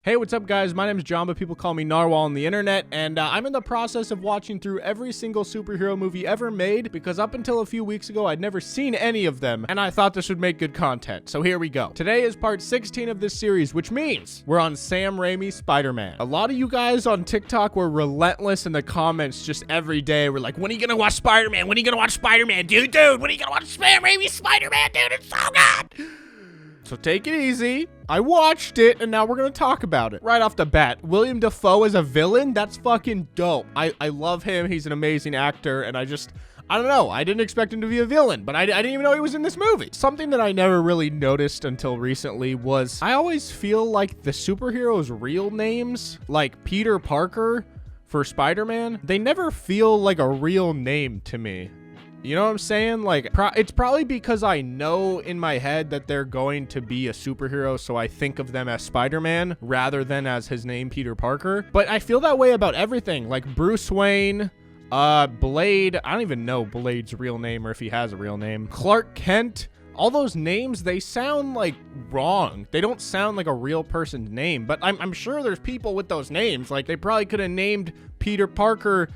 Hey, what's up, guys? My name is John, but people call me Narwhal on the internet, and I'm in the process of watching through every single superhero movie ever made, because up until a few weeks ago, I'd never seen any of them, and I thought this would make good content. So here we go. Today is part 16 of this series, which means we're on Sam Raimi's Spider-Man. A lot of you guys on TikTok were relentless in the comments just every day. We're like, when are you gonna watch Spider-Man? When are you gonna watch Spider-Man? Dude, when are you gonna watch Sam Raimi's Spider-Man? Dude, it's so good! So take it easy. I watched it, and now we're gonna talk about it. Right off the bat, Willem Dafoe as a villain, that's fucking dope. I love him. He's an amazing actor, and I don't know. I didn't expect him to be a villain, but I didn't even know he was in this movie. Something that I never really noticed until recently was I always feel like the superheroes' real names, like Peter Parker for Spider-Man, they never feel like a real name to me. You know what I'm saying? Like, it's probably because I know in my head that they're going to be a superhero, so I think of them as Spider-Man rather than as his name, Peter Parker. But I feel that way about everything. Like Bruce Wayne, Blade. I don't even know Blade's real name or if he has a real name. Clark Kent. All those names, they sound like wrong. They don't sound like a real person's name. But I'm sure there's people with those names. Like, they probably could have named Peter Parker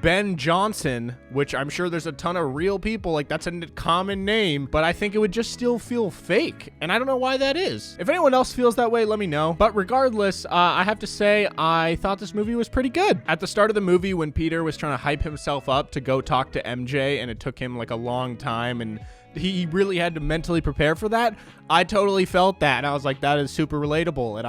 Ben Johnson, which I'm sure there's a ton of real people, like that's a common name, but I think it would just still feel fake, and I don't know why that is. If anyone else feels that way, let me know. But regardless, I have to say, I thought this movie was pretty good. At the start of the movie, when Peter was trying to hype himself up to go talk to MJ, and it took him like a long time, and he really had to mentally prepare for that, I totally felt that, and I was like, that is super relatable, and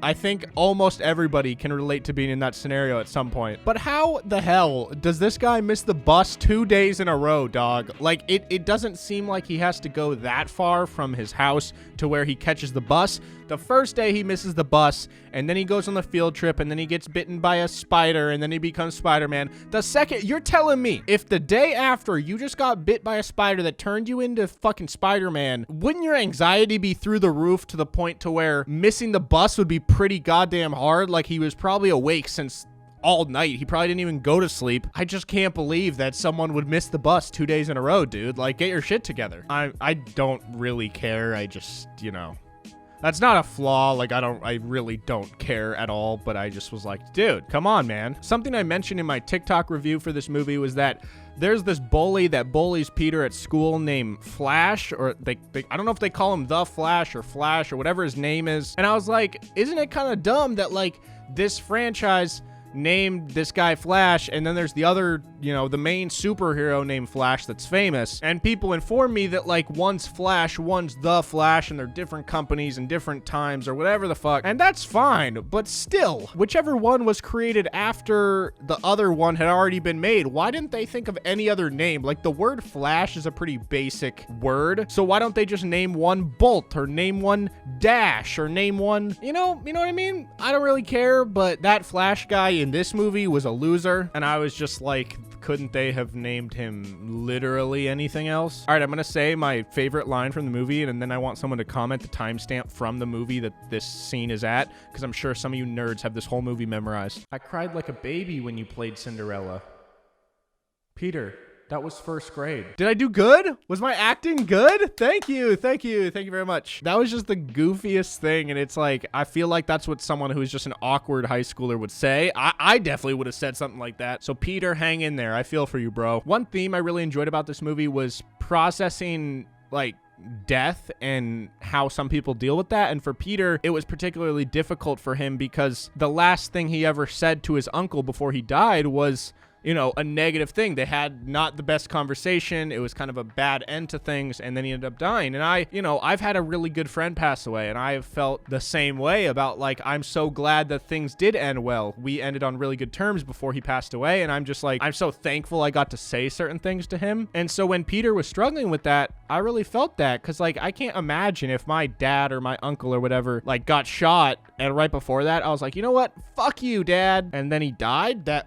I think almost everybody can relate to being in that scenario at some point. But how the hell does this guy miss the bus 2 days in a row, dog? Like, it doesn't seem like he has to go that far from his house to where he catches the bus. The first day he misses the bus, and then he goes on the field trip, and then he gets bitten by a spider, and then he becomes Spider-Man. The second, you're telling me, if the day after you just got bit by a spider that turned you into fucking Spider-Man, wouldn't your anxiety be through the roof to the point to where missing the bus would be pretty goddamn hard? Like, he was probably awake since all night. He probably didn't even go to sleep. I just can't believe that someone would miss the bus 2 days in a row, dude. Like, get your shit together. I don't really care. I just, you know, that's not a flaw. Like, I really don't care at all, but I just was like, dude, come on, man. Something I mentioned in my TikTok review for this movie was that there's this bully that bullies Peter at school named Flash, or I don't know if they call him the Flash or whatever his name is. And I was like, isn't it kind of dumb that like this franchise named this guy Flash, and then there's the other, you know, the main superhero named Flash that's famous, and people inform me that like one's Flash, one's the Flash, and they're different companies and different times or whatever the fuck, and that's fine. But still, whichever one was created after the other one had already been made, why didn't they think of any other name? Like, the word Flash is a pretty basic word, so why don't they just name one Bolt, or name one Dash, or name one, you know what I mean? I don't really care, but that Flash guy in this movie was a loser, and I was just like, couldn't they have named him literally anything else? All right, I'm gonna say my favorite line from the movie, and then I want someone to comment the timestamp from the movie that this scene is at, because I'm sure some of you nerds have this whole movie memorized. I cried like a baby when you played Cinderella. Peter, that was first grade. Did I do good? Was my acting good? Thank you very much. That was just the goofiest thing, and it's like, I feel like that's what someone who's just an awkward high schooler would say. I definitely would have said something like that. So Peter, hang in there. I feel for you, bro. One theme I really enjoyed about this movie was processing, like, death and how some people deal with that. And for Peter, it was particularly difficult for him because the last thing he ever said to his uncle before he died was, you know, a negative thing. They had not the best conversation. It was kind of a bad end to things, and then he ended up dying. And I've had a really good friend pass away, and I have felt the same way about, like, I'm so glad that things did end well. We ended on really good terms before he passed away, and I'm just like, I'm so thankful I got to say certain things to him. And so when Peter was struggling with that, I really felt that, because, like, I can't imagine if my dad or my uncle or whatever, like, got shot, and right before that, I was like, you know what? Fuck you, Dad. And then he died? That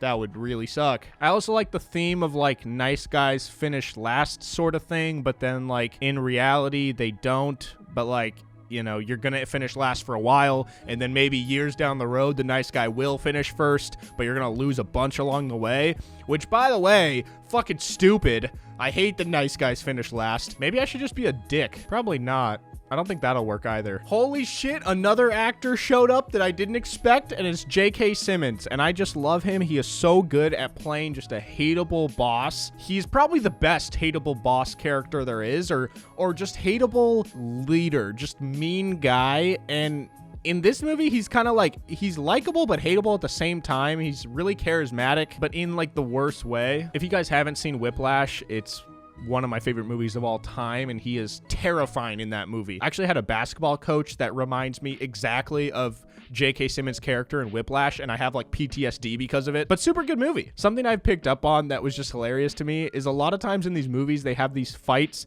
would really suck. I also like the theme of, like, nice guys finish last sort of thing, but then, like, in reality, they don't. But, like, you know, you're gonna finish last for a while, and then maybe years down the road, the nice guy will finish first, but you're gonna lose a bunch along the way, which, by the way, fucking stupid. I hate the nice guys finish last. Maybe I should just be a dick. Probably not. I don't think that'll work either. Holy shit, another actor showed up that I didn't expect, and it's J.K. Simmons, and I just love him. He is so good at playing just a hateable boss. He's probably the best hateable boss character there is, or just hateable leader, just mean guy. And in this movie, he's kind of like, he's likable but hateable at the same time. He's really charismatic, but in like the worst way. If you guys haven't seen Whiplash, it's one of my favorite movies of all time, and he is terrifying in that movie. I actually had a basketball coach that reminds me exactly of J.K. Simmons' character in Whiplash, and I have like PTSD because of it. But super good movie. Something I've picked up on that was just hilarious to me is a lot of times in these movies, they have these fights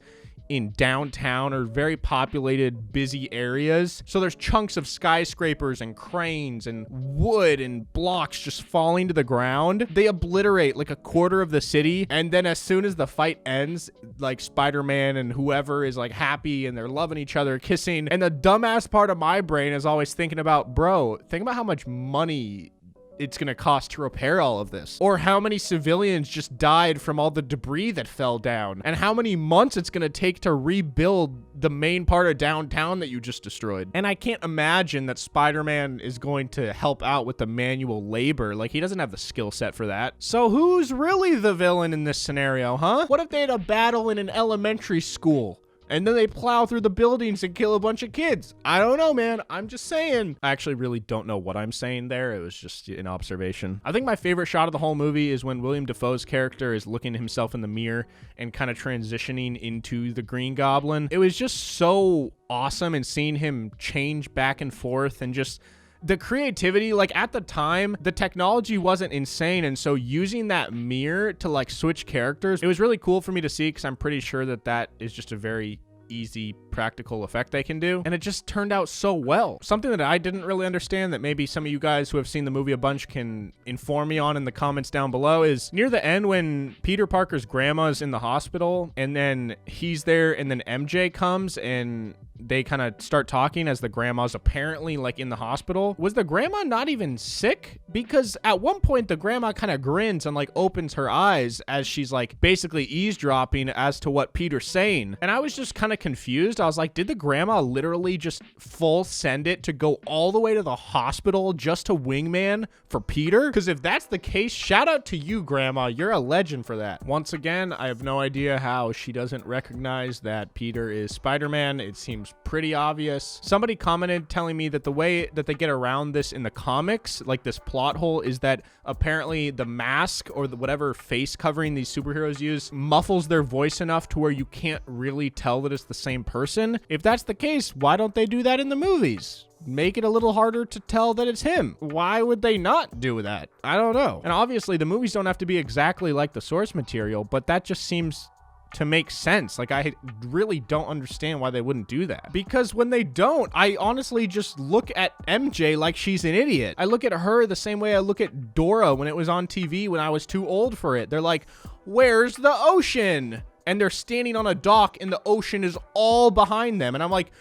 in downtown or very populated, busy areas. So there's chunks of skyscrapers and cranes and wood and blocks just falling to the ground. They obliterate like a quarter of the city. And then as soon as the fight ends, like Spider-Man and whoever is like happy and they're loving each other, kissing. And the dumbass part of my brain is always thinking about, bro, think about how much money it's gonna cost to repair all of this, or how many civilians just died from all the debris that fell down, and how many months it's gonna take to rebuild the main part of downtown that you just destroyed. And I can't imagine that Spider-Man is going to help out with the manual labor. Like, he doesn't have the skill set for that. So who's really the villain in this scenario, huh? What if they had a battle in an elementary school and then they plow through the buildings and kill a bunch of kids? I don't know, man. I'm just saying. I actually really don't know what I'm saying there. It was just an observation. I think my favorite shot of the whole movie is when Willem Dafoe's character is looking at himself in the mirror and kind of transitioning into the Green Goblin. It was just so awesome, and seeing him change back and forth, and just the creativity. Like, at the time, the technology wasn't insane, and so using that mirror to like switch characters, it was really cool for me to see, because I'm pretty sure that that is just a very easy practical effect they can do, and it just turned out so well. Something that I didn't really understand that maybe some of you guys who have seen the movie a bunch can inform me on in the comments down below is near the end when Peter Parker's grandma's in the hospital and then he's there and then MJ comes and they kind of start talking as the grandma's apparently like in the hospital. Was the grandma not even sick? Because at one point the grandma kind of grins and like opens her eyes as she's like basically eavesdropping as to what Peter's saying. And I was just kind of confused. I was like, did the grandma literally just full send it to go all the way to the hospital just to wingman for Peter? Because if that's the case, shout out to you, grandma. You're a legend for that. Once again, I have no idea how she doesn't recognize that Peter is Spider-Man. It seems pretty obvious. Somebody commented telling me that the way that they get around this in the comics, like this plot hole, is that apparently the mask or whatever face covering these superheroes use muffles their voice enough to where you can't really tell that it's the same person. If that's the case, why don't they do that in the movies? Make it a little harder to tell that it's him. Why would they not do that? I don't know. And obviously the movies don't have to be exactly like the source material, but that just seems to make sense. Like, I really don't understand why they wouldn't do that. Because when they don't, I honestly just look at MJ like she's an idiot. I look at her the same way I look at Dora when it was on TV when I was too old for it. They're like, where's the ocean? And they're standing on a dock and the ocean is all behind them. And I'm like,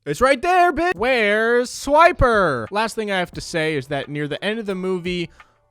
it's right there, bitch. Where's Swiper? Last thing I have to say is that near the end of the movie,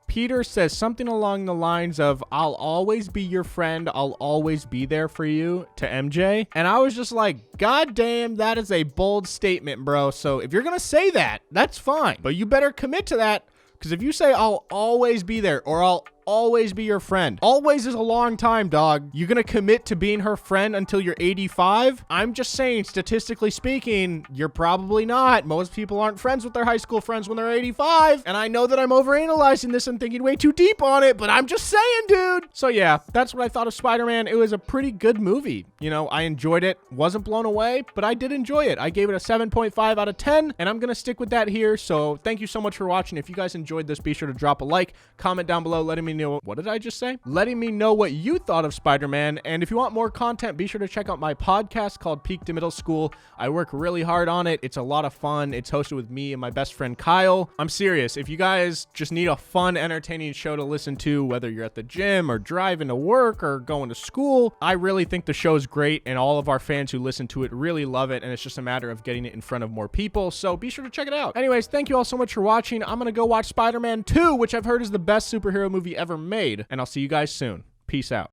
Peter says something along the lines of, I'll always be your friend, I'll always be there for you, to MJ. And I was just like, God damn, that is a bold statement, bro. So if you're gonna say that, that's fine. But you better commit to that. Because if you say, I'll always be there, or I'll always be your friend. Always is a long time, dog. You gonna commit to being her friend until you're 85? I'm just saying, statistically speaking, you're probably not. Most people aren't friends with their high school friends when they're 85. And I know that I'm overanalyzing this and thinking way too deep on it, but I'm just saying, dude. So yeah, that's what I thought of Spider-Man. It was a pretty good movie. You know, I enjoyed it. Wasn't blown away, but I did enjoy it. I gave it a 7.5 out of 10, and I'm gonna stick with that here. So thank you so much for watching. If you guys enjoyed this, be sure to drop a like, comment down below, letting me know, what did I just say? Letting me know what you thought of Spider-Man. And if you want more content, be sure to check out my podcast called Peak to Middle School. I work really hard on it. It's a lot of fun. It's hosted with me and my best friend Kyle. I'm serious. If you guys just need a fun, entertaining show to listen to, whether you're at the gym or driving to work or going to school, I really think the show's great, and all of our fans who listen to it really love it, and it's just a matter of getting it in front of more people. So be sure to check it out. Anyways, thank you all so much for watching. I'm gonna go watch Spider-Man 2, which I've heard is the best superhero movie ever made, and I'll see you guys soon. Peace out.